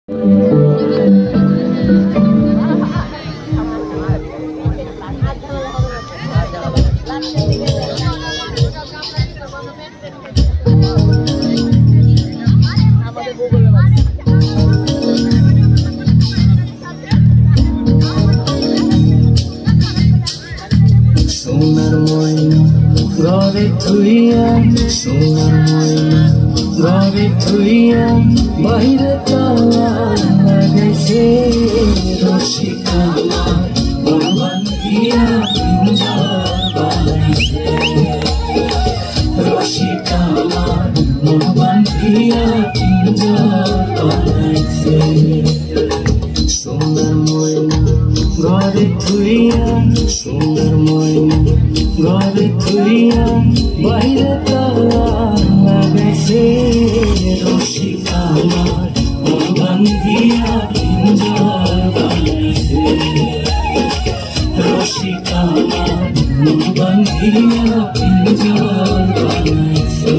সোনার ময়না ঘরে থুইয়া, সোনার ময়না ঘরে থুইয়া, বাইরে তালা লাগাইছে রসিকা মন বান্ধিয়া পিঞ্জর বানাইছে, রসিকা মন বান্ধিয়া পিঞ্জর বানাইছে। সোনার ময়না ঘরে থুইয়া, সোনার ময়না ঘরে থুইয়া, বাইরে তালা লাগাইছে রসিকা মন বান্ধিয়া পিঞ্জর বানাইছে, রসিকা মন বান্ধিয়া পিঞ্জর বানাইছে।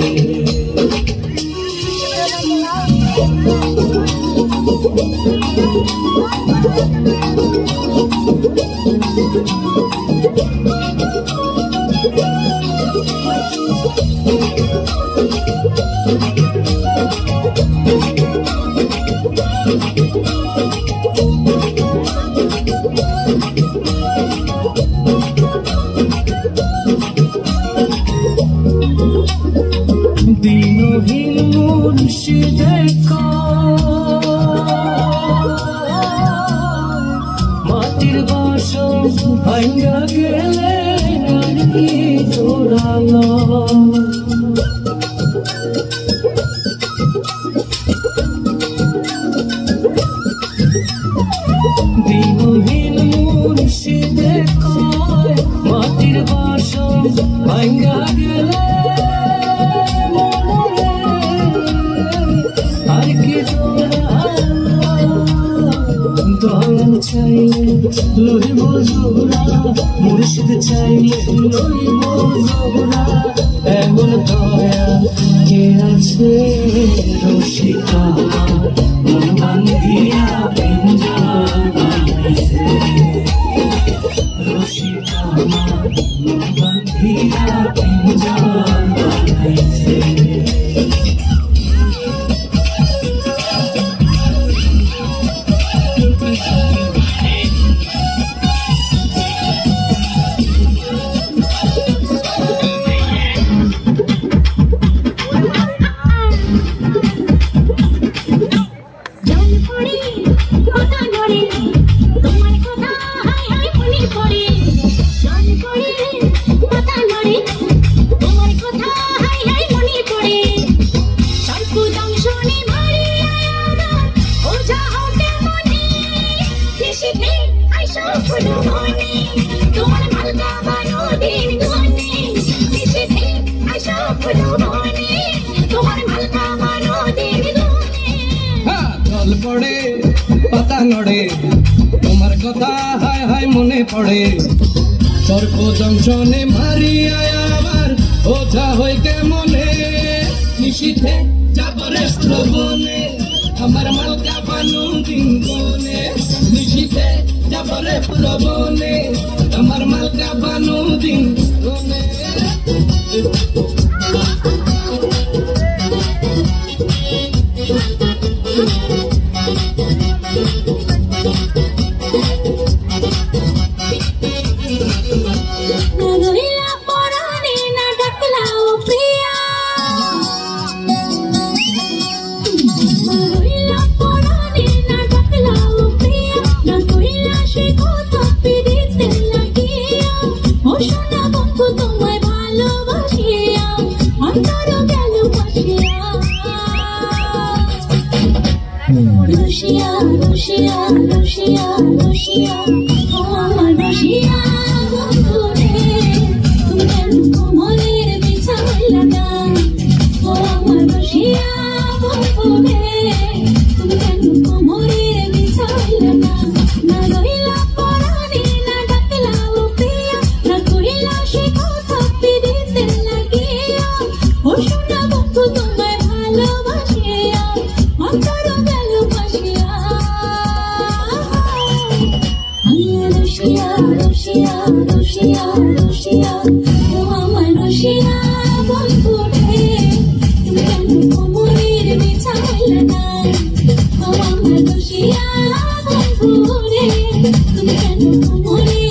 দিনহীন মুর্শিদের মাটির বাসন ভাঙ্গা গেলে নারী জোড়ালো, দিনহীন মুর্শিদের মাটির বাসন ভাঙ্গা গেলে আর কি দয়াল চাইলে লইব জোড়া, মুর্শিদ চাইলে লইব জোড়া, এমন দয়া কে আছে রসিকা মন বান্ধিয়া পিঞ্জর বানাইছে, রসিকা মন বান্ধিয়া পিঞ্জর বানাইছে। জল পড়ে পাতা নড়ে, তোমার কথা হায় হায় মনে পড়ে, সর্প দংশনে মারিয়া আবার ওঝা হইতে মনে, নিশীথে যাবরে শ্রবণে আমার মালকা বানু দিন কোনে, নিশীথে যাবরে শ্রবণে আমার মালকা বানু দিন কোনে। Russia, Russia, Russia, Russia, oh my Russia, I'm রসিয়া রসিয়া ও আমার রসিয়া বন্ধু রে তুমি কেন কোমরের বিছাইলে না ও আমার রসিয়া বন্ধু রে তুমি কেন কোমরের